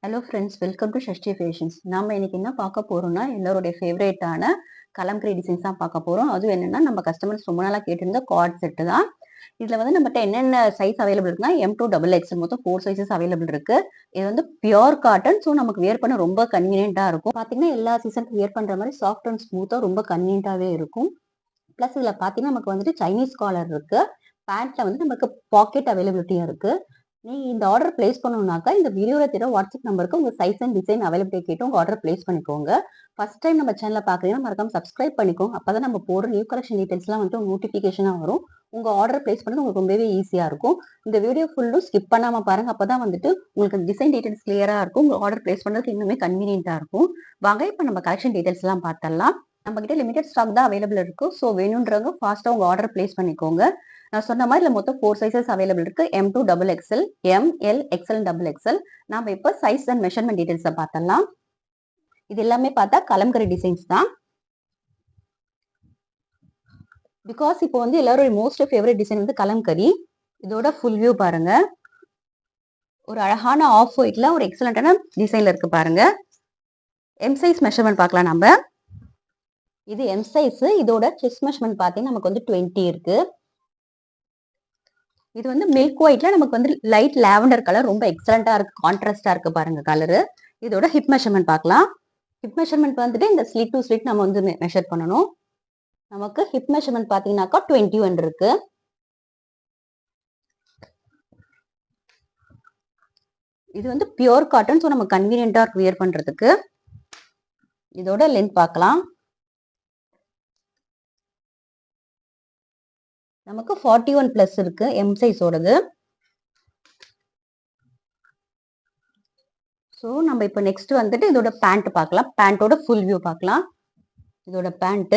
Hello friends, welcome to Shashti fashions. நாம இன்னைக்கு என்ன பார்க்க போறோம்னா, எல்லாருடைய ஃபேவரேட்டான கலம்கரி டிசைன்ஸ் தான் பார்க்க போறோம். அதுவும் என்னன்னா, நம்ம கஸ்டமர்ஸ் ரொம்ப நாளா கேட்டிருந்த கார்ட் செட்டு தான். இதுல வந்து நம்மகிட்ட என்னென்ன சைஸ் அவைலபிள் இருக்குன்னா, M2 டபுள் எக்ஸ்எல் மொத்தம் 4 சைஸஸ் அவைலபிள் இருக்கு. இது வந்து பியூர் காட்டன். ஸோ நமக்கு வியர் பண்ண ரொம்ப கன்வீனியன்ட்டா இருக்கும். பாத்தீங்கன்னா, எல்லா சீசனுக்கு வியர் பண்ற மாதிரி சாஃப்ட் அண்ட் ஸ்மூத்தா ரொம்ப கன்வீனியன்ட்டாவே இருக்கும். பிளஸ் இதுல பாத்தீங்கன்னா, நமக்கு வந்துட்டு சைனீஸ் காலர் இருக்கு. பேண்ட்ல வந்து நமக்கு பாக்கெட் அவைலபிலிட்டியும் இருக்கு. நீங்க இந்த ஆர்டர் பிளேஸ் பண்ணணும்னாக்கா இந்த வீடியோல தெரிய வாட்ஸ்அப் நம்பருக்கு உங்க சைஸ் அண்ட் டிசைன் அவைலபிலிட்டி கேட்டு உங்க ஆர்டர் பிளேஸ் பண்ணிக்கோங்க. ஃபர்ஸ்ட் டைம் நம்ம சேனலை பாக்குறீங்கன்னா மறக்காம சப்ஸ்கிரைப் பண்ணிக்கோங்க. அப்பதான் நம்ம போடுற நியூ கலெக்ஷன் டீடைல்ஸ்லாம் வந்து நோட்டிபிகேஷனா வரும். உங்க ஆர்டர் பிளேஸ் பண்ணது உங்களுக்கு ரொம்பவே ஈஸியா இருக்கும். இந்த வீடியோ ஃபுல்லும் ஸ்கிப் பண்ணாம பாருங்க. அப்பதான் வந்துட்டு உங்களுக்கு டிசைன் டீடைல்ஸ் கிளியரா இருக்கும். உங்க ஆர்டர் பிளேஸ் பண்றதுக்கு இன்னுமே கன்வீனியன்ட்டா இருக்கும். வாங்க இப்ப நம்ம கலெக்ஷன் டீடைல்ஸ் எல்லாம் பார்த்தலாம். நம்ம கிட்ட லிமிடெட் ஸ்டாக் தான் அவைலபிள் இருக்கும். ஸோ வேணுன்றவங்க ஃபாஸ்டா உங்க ஆர்டர் பிளேஸ் பண்ணிக்கோங்க. நான் சொன்ன மாதிரி இதுல மொத்தம் 4 சைசஸ் அவைலபிள் இருக்கு. M2 double XL, ML, XL, double XL. நாம இப்ப சைஸ் அண்ட் மெஷர்மெண்ட் டீடைல்ஸ் பார்த்தலாம். இது எல்லாமே பார்த்தா கலம்கரி டிசைன்ஸ் தான். பிகாஸ் இப்போ வந்து எல்லாரும் மோஸ்ட் ஃபேவரட் டிசைன் வந்து கலம்கரி. இதோட ஃபுல் வியூ பாருங்க. ஒரு அழகான ஆஃப் ஒயிட்ல ஒரு எக்ஸலண்டான டிசைன்ல இருக்கு பாருங்க. எம் சைஸ் மெஷர்மெண்ட் பார்க்கலாம் நம்ம. இது எம் சைஸ். இதோட செஸ்ட் மெஷர்மெண்ட் பார்த்தீங்கன்னா நமக்கு வந்து 20 இருக்கு. இது வந்து மில்க் ஒயிட்ல நமக்கு வந்து லைட் லாவெண்டர் கலர் ரொம்ப எக்ஸலண்டா இருக்கு, கான்ட்ராஸ்டா இருக்கு பாருங்க கலரு. இதோட ஹிப் மெஷர்மெண்ட் பார்க்கலாம். ஹிப் மெஷர்மெண்ட் வந்துட்டு இந்த ஸ்லிட் டு ஸ்லிட் நம்ம வந்து மெஷர் பண்ணணும். நமக்கு ஹிப் மெஷர்மெண்ட் பாத்தீங்கன்னாக்கா 21 இருக்கு. இது வந்து பியூர் காட்டன். ஸோ நம்ம கன்வீனியன்டா வியர் பண்றதுக்கு. இதோட லென்த் பார்க்கலாம். நமக்கு 41 பிளஸ் இருக்கு எம் சைஸோடது. ஸோ நம்ம இப்போ நெக்ஸ்ட் வந்துட்டு இதோட பேண்ட் பார்க்கலாம். பேண்டோட ஃபுல் வியூ பார்க்கலாம். இதோட பேண்ட்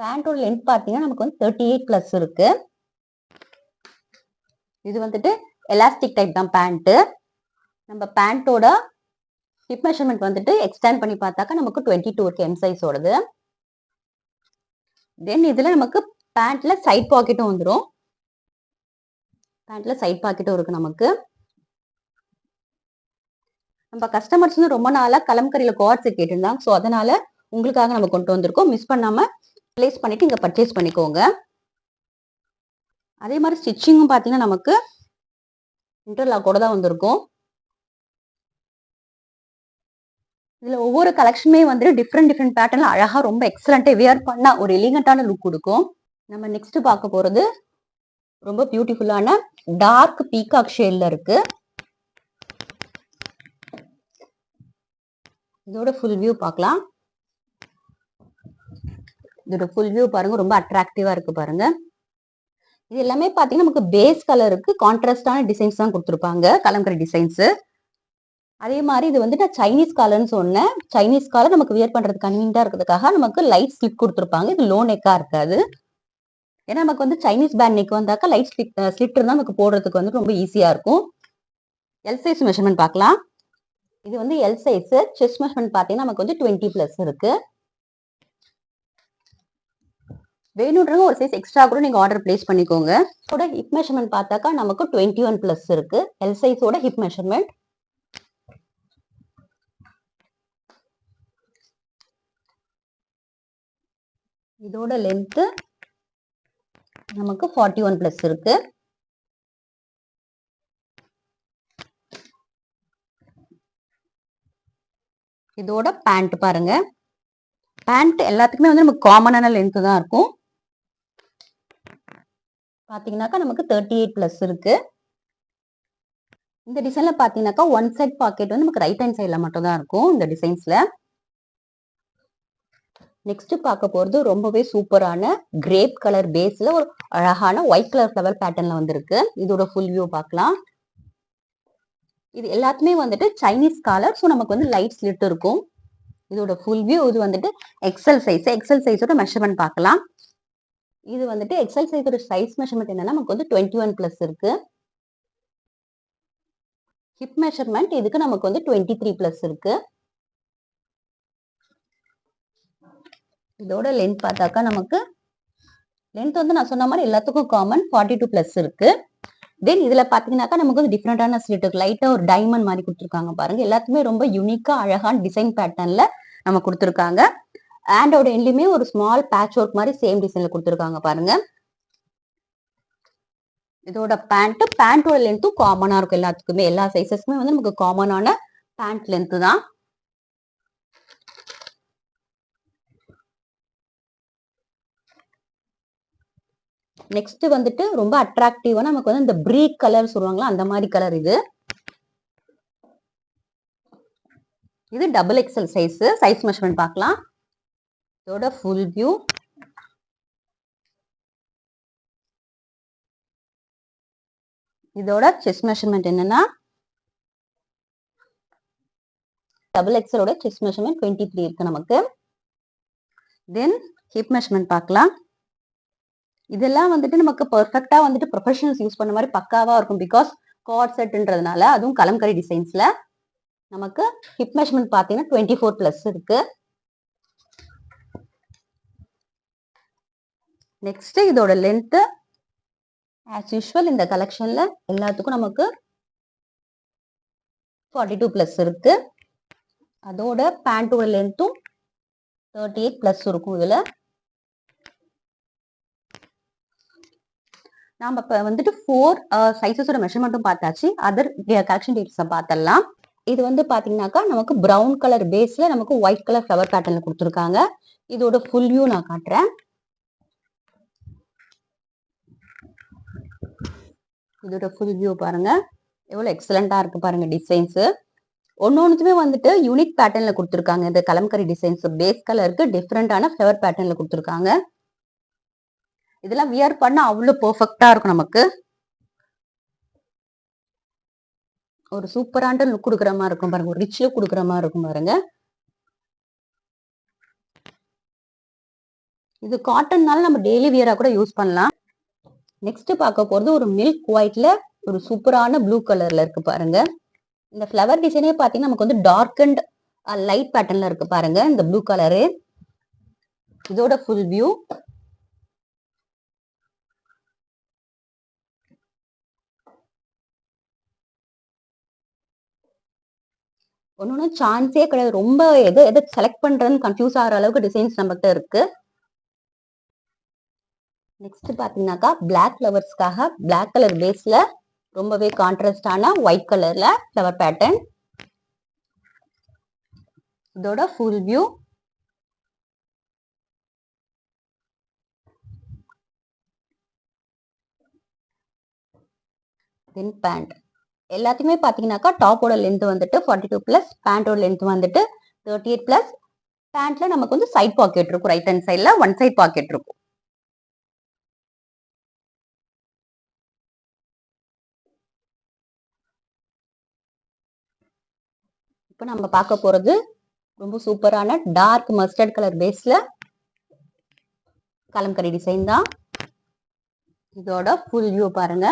பேண்டோட லென்த் பார்த்தீங்கன்னா நமக்கு வந்து 38 பிளஸ் இருக்கு. இது வந்துட்டு எலாஸ்டிக் டைப் தான் பேண்ட். நம்ம பேண்டோட ஹிப் மெஷர்மெண்ட் வந்துட்டு எக்ஸ்டெண்ட் பண்ணி பார்த்தாக்கா நமக்கு 22 இருக்கு எம் சைஸோடது. தென் இதுல நமக்கு பேண்ட்ல சைட் பாக்கெட்டும் வந்துடும். பேண்ட்ல சைட் பாக்கெட்டும் இருக்கு நமக்கு. நம்ம கஸ்டமர்ஸ் வந்து ரொம்ப நாளா கலம்கரியில கார்ட்ஸ் கேட்டிருந்தாங்க. ஸோ அதனால உங்களுக்காக நம்ம கொண்டு வந்திருக்கோம். மிஸ் பண்ணாம பிளேஸ் பண்ணிட்டு இங்க பர்ச்சேஸ் பண்ணிக்கோங்க. அதே மாதிரி ஸ்டிச்சிங்கும் பாத்தீங்கன்னா நமக்கு இன்டர்லாக்கோட தான் வந்திருக்கும். இதுல ஒவ்வொரு கலெக்ஷனுமே வந்துட்டு டிஃப்ரெண்ட் பேட்டர்ன்ல அழகா ரொம்ப எக்ஸலண்டா வியர் பண்ணா ஒரு எலிகண்டான லுக் கொடுக்கும். நம்ம நெக்ஸ்ட் பார்க்க போறது ரொம்ப பியூட்டிஃபுல்லான டார்க் பீகாக் ஷேட்ல இருக்கு. இதோட ஃபுல் வியூ பார்க்கலாம். இதோட ஃபுல் வியூ பாருங்க, ரொம்ப அட்ராக்டிவா இருக்கு பாருங்க. இது எல்லாமே பாத்தீங்கன்னா நமக்கு பேஸ் கலருக்கு கான்ட்ராஸ்டான டிசைன்ஸ் தான் கொடுத்துருப்பாங்க கலம்கரி டிசைன்ஸ். அதே மாதிரி இது வந்துட்டு சைனீஸ் காலர்னு சொன்னேன். சைனீஸ் காலர் நமக்கு வியர் பண்றதுக்கு கன்வீனியன்ட்டா இருக்கிறதுக்காக நமக்கு லைட் ஸ்லிப் கொடுத்துருப்பாங்க. இது லோ நெக்கா இருக்காது. ஏன்னா நமக்கு வந்து சைனீஸ் பேண்ட் நெக் வந்தாக்கா லைட் ஸ்லிட் இருந்தா நமக்கு போடுறதுக்கு வந்து ரொம்ப ஈஸியா இருக்கும். எல் சைஸ் மெஷர்மெண்ட் பார்க்கலாம். இது வந்து எல் சைஸ். செஸ்ட் மெஷர்மெண்ட் பாத்தீங்கன்னா நமக்கு வந்து 20 பிளஸ் இருக்கு. வேணுன்றவங்க ஒரு சைஸ் எக்ஸ்ட்ரா கூட நீங்க ஆர்டர் பிளேஸ் பண்ணிக்கோங்க. இதோட ஹிப் மெஷர்மெண்ட் பார்த்தாக்கா நமக்கு 21 பிளஸ் இருக்கு. எல் சைஸோட ஹிப் மெஷர்மெண்ட். இதோட லென்த் நமக்கு 41 பிளஸ் இருக்கு. இதோட பேண்ட் பாருங்க. பேண்ட் எல்லாத்துக்குமே வந்து நமக்கு காமனான லென்த் தான் இருக்கும். பாத்தீங்கன்னாக்கா நமக்கு 38 பிளஸ் இருக்கு. இந்த டிசைன்ல பாத்தீங்கன்னாக்கா ஒன் சைட் பாக்கெட் வந்து நமக்கு ரைட் ஹேண்ட் சைட்ல மட்டும் தான் இருக்கும் இந்த டிசைன்ஸ்ல. நெக்ஸ்ட் பார்க்க போறது ரொம்பவே சூப்பரான கிரேப் கலர் பேஸ்ல ஒரு அழகான ஒயிட் கலர் ஃப்ளவர் பேட்டர்ன்ல வந்திருக்கு. இதோட ஃபுல் வியூ பார்க்கலாம். இது எல்லாத்துமே வந்துட்டு சைனீஸ் காலர். ஸோ நமக்கு வந்து லைட் ஸ்லிட் இருக்கும். இதோட ஃபுல் வியூ. இது வந்துட்டு எக்ஸல் சைஸ். எக்ஸல் சைஸோட மெஷர்மெண்ட் பார்க்கலாம். இது வந்துட்டு எக்ஸல் சைஸோட சைஸ் மெஷர்மெண்ட் என்னன்னா நமக்கு வந்து 21 பிளஸ் இருக்கு. ஹிப் மெஷர்மெண்ட் இதுக்கு நமக்கு வந்து 23 பிளஸ் இருக்கு. இதோட லென்த் பார்த்தாக்கா நமக்கு லென்த் வந்து நான் சொன்ன மாதிரி எல்லாத்துக்கும் காமன் 42 பிளஸ் இருக்கு. தென் இதுல பாத்தீங்கன்னாக்கா நமக்கு வந்து டிஃப்ரெண்டான ஸ்லிட் இருக்கு. லைட்டா ஒரு டைமண்ட் மாதிரி கொடுத்துருக்காங்க பாருங்க. எல்லாத்துக்குமே ரொம்ப யூனிக்கா அழகான டிசைன் பேட்டர்ன்ல நம்ம கொடுத்துருக்காங்க. ஹேண்டோட எண்ட்லயுமே ஒரு ஸ்மால் பேட்ச் ஒர்க் மாதிரி சேம் டிசைன்ல கொடுத்துருக்காங்க பாருங்க. இதோட பேண்டோட லென்த்தும் காமனா இருக்கும் எல்லாத்துக்குமே. எல்லா சைசஸ்க்குமே வந்து நமக்கு காமனான பேண்ட் லென்த் தான். நெக்ஸ்ட் வந்துட்டு ரொம்ப அட்ராக்டிவா நமக்கு வந்து இந்த பிரீக் கலர் சொல்லுவாங்களா அந்த மாதிரி கலர் இது. இது டபுள் எக்ஸல் சைஸ் மெஷர்மெண்ட் பார்க்கலாம். இதோட ஃபுல் வியூ. இதோட செஸ்ட் மெஷர்மெண்ட் என்னன்னா டபுள் எக்ஸலோட செஸ்ட் மெஷர்மெண்ட் 23 இருக்கு நமக்கு. தென் ஹிப் மெஷர்மெண்ட் பார்க்கலாம். இதெல்லாம் வந்துட்டு நமக்கு பெர்ஃபெக்ட்டா வந்துட்டு ப்ரொஃபஷனல்ஸ் யூஸ் பண்ண மாதிரி பக்காவா இருக்கும். பிகாஸ் கார்ட் செட்ன்றதுனால, அதுவும் கலம்கரி டிசைன்ஸ்ல நமக்கு ஹிப் மெஷர்மெண்ட் பாத்தீங்கன்னா 24 பிளஸ் இருக்கு. நெக்ஸ்ட் இதோட லென்த் ஆஸ் யூஷுவல் இந்த கலெக்ஷன்ல எல்லாத்துக்கும் நமக்கு 42 பிளஸ் இருக்கு. அதோட பேண்டோட லென்த்தும் 38 பிளஸ் இருக்கும். இதுல நாம இப்ப வந்துட்டு 4 சைஸஸோட மெஷர்மெண்ட்டும் பார்த்தாச்சு. அதர் கலெக்ஷன் டீடைல்ஸ் பார்த்தலாம். இது வந்து பாத்தீங்கன்னாக்கா நமக்கு பிரவுன் கலர் பேஸ்ல நமக்கு ஒயிட் கலர் ஃபிளவர் பேட்டர்ன்ல கொடுத்துருக்காங்க. இதோட ஃபுல் வியூ நான் காட்டுறேன். இதோட ஃபுல் வியூ பாருங்க, எவ்வளவு எக்ஸலண்டா இருக்கு பாருங்க. டிசைன்ஸ் ஒன்னொன்னுமே வந்துட்டு யூனிக் பேட்டர்ன்ல கொடுத்துருக்காங்க. இந்த கலம்கரி டிசைன்ஸ் பேஸ் கலருக்கு டிஃப்ரெண்டான ஃபிளவர் பேட்டர்ன்ல கொடுத்துருக்காங்க. இதெல்லாம் வியர் பண்ணா அவ்வளவு பெர்ஃபெக்ட்டா இருக்கும். நமக்கு ஒரு சூப்பரான லுக் கொடுக்குற மாதிரி இருக்கும் பாருங்க. ஒரு ரிச் லுக் கொடுக்குற மாதிரி இருக்கும் பாருங்க. இது காட்டன்னால நம்ம டெய்லி வியரா கூட யூஸ் பண்ணலாம். நெக்ஸ்ட் பார்க்க போறது ஒரு மில்க் ஒயிட்ல ஒரு சூப்பரான ப்ளூ கலர்ல இருக்கு பாருங்க. இந்த ஃபிளவர் டிசைனே பாத்தீங்கன்னா நமக்கு வந்து டார்க் அண்ட் லைட் பேட்டர்ன்ல இருக்கு பாருங்க. இந்த ப்ளூ கலரு. இதோட ஃபுல் வியூ. ஒன்னொன்னு சான்ஸே கிடையாது. ரொம்ப எதை செலக்ட் பண்றதுன்னு கன்ஃபியூஸ் ஆகிற அளவுக்கு டிசைன்ஸ் நம்மகிட்ட இருக்கு. நெக்ஸ்ட் பாத்தீங்கன்னாக்கா பிளாக் ஃபிளவர்ஸ்க்காக பிளாக் கலர் பேஸ்ல ரொம்பவே கான்ட்ராஸ்டான ஒயிட் கலர்ல ஃபிளவர் பேட்டர்ன். இதோட ஃபுல் வியூ. தென் பேண்ட் எல்லாத்தையுமே பாத்தீங்கன்னாக்கா டாப்போட லென்த் வந்துட்டு 42 பிளஸ், பேண்டோட லென்த் வந்துட்டு 38 பிளஸ். பேண்ட்ல நமக்கு வந்து சைட் பாக்கெட் இருக்கும். ரைட் ஹேண்ட் சைட்ல ஒன் சைட் பாக்கெட் இருக்கும். இப்போ நம்ம பார்க்க போறது ரொம்ப சூப்பரான டார்க் மஸ்டர்ட் கலர் பேஸ்ல கலம்கரி டிசைன் தான். இதோட ஃபுல் வியூ பாருங்க.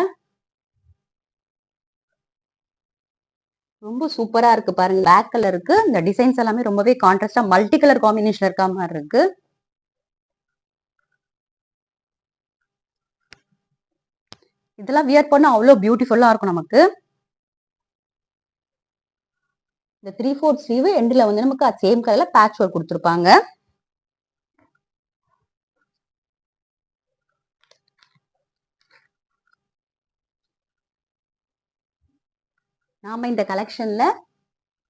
ரொம்ப சூப்பரா இருக்கு பாருங்க. பிளாக் கலருக்கு இந்த டிசைன்ஸ் எல்லாமே ரொம்பவே கான்ட்ராஸ்டா மல்டி கலர் காம்பினேஷன் இருக்க மாதிரி இருக்கு. இதெல்லாம் வியர் பண்ணா அவ்வளவு பியூட்டிஃபுல்லா இருக்கும் நமக்கு. இந்த 3/4 ஸ்லீவ் எண்ட்ல வந்து நமக்கு சேம் கலர்ல பேட்ச் ஒர்க் கொடுத்துருப்பாங்க. நாம இந்த கலெக்ஷன்ல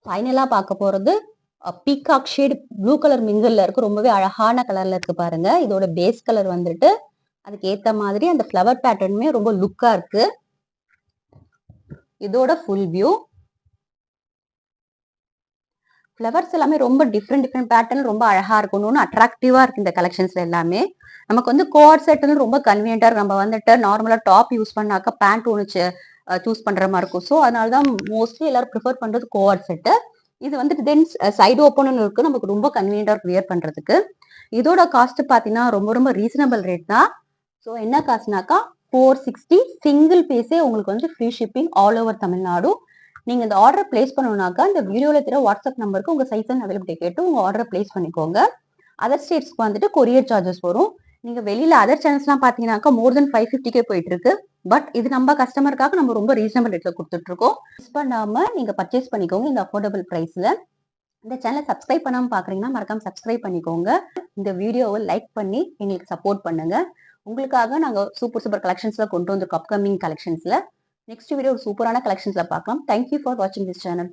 ஃபைனலா பார்க்க போறது பீகாக் ஷேட் ப்ளூ கலர் மிங்கிள்ல இருக்கு. ரொம்பவே அழகான கலர்ல இருக்கு பாருங்க. இதோட பேஸ் கலர் வந்துட்டு அதுக்கு ஏத்த மாதிரி அந்த ஃபிளவர் பேட்டர்னுமே ரொம்ப லுக்கா இருக்கு. இதோட ஃபுல் வியூ. ஃபிளவர்ஸ் எல்லாமே ரொம்ப டிஃப்ரெண்ட் பேட்டர்ன் ரொம்ப அழகா இருக்கணும்னு அட்ராக்டிவா இருக்கு இந்த கலெக்ஷன்ஸ்ல எல்லாமே. நமக்கு வந்து கோட் செட்னு ரொம்ப கன்வீனியன்டா இருக்கு. நம்ம வந்துட்டு நார்மலா டாப் யூஸ் பண்ணாக்க பேண்ட் ஒன்று சூஸ் பண்ற மாதிரி இருக்கும். ஸோ அதனாலதான் மோஸ்ட்லி எல்லாரும் ப்ரிஃபர் பண்றது கோட் செட்டு. இது வந்துட்டு தென் சைடு ஓப்பன் இருக்கு. நமக்கு ரொம்ப கன்வீனியன்டா இருக்கு வியர் பண்றதுக்கு. இதோட காஸ்ட் பாத்தீங்கன்னா ரொம்ப ரொம்ப ரீசனபிள் ரேட் தான். ஸோ என்ன காசுனாக்கா 460 சிங்கிள் பீஸே உங்களுக்கு வந்து free shipping all over Tamil Nadu. நீங்க இந்த ஆர்டர் பிளேஸ் பண்ணணும்னாக்கா இந்த வீடியோல தெரிய வாட்ஸ்அப் நம்பருக்கு உங்க சைஸ் அண்ட் அவைலபிலிட்டி கேட்டு உங்க ஆர்டர் பிளேஸ் பண்ணிக்கோங்க. அதர் ஸ்டேட்ஸ்க்கு வந்துட்டு கொரியர் சார்ஜஸ் வரும். நீங்க வெளியில அதர் சேனல்ஸ்லாம் பாத்தீங்கன்னாக்கா மோர் தென் 550 போயிட்டு இருக்கு. பட் இது நம்ம கஸ்டமருக்காக நம்ம ரொம்ப ரீசனபிள் ரேட்ல கொடுத்துட்டு இருக்கோம். மிஸ் பண்ணாம நீங்க பர்ச்சேஸ் பண்ணிக்கோங்க இந்த அஃபோர்டபுள் பிரைஸ்ல. இந்த சேனலை சப்ஸ்கிரைப் பண்ணாம பாக்குறீங்கன்னா மறக்காம சப்ஸ்கிரைப் பண்ணிக்கோங்க. இந்த வீடியோவை லைக் பண்ணி எங்களுக்கு சப்போர்ட் பண்ணுங்க. உங்களுக்காக நாங்க சூப்பர் சூப்பர் கலெக்ஷன்ஸ்ல கொண்டு வந்திருக்கோம் அப்கமிங் கலெக்ஷன்ஸ்ல. நெக்ஸ்ட் வீடியோ ஒரு சூப்பரான கலெக்ஷன்ஸ்ல பார்க்கலாம். தேங்க்யூ ஃபார் வாட்சிங் திஸ் சேனல்.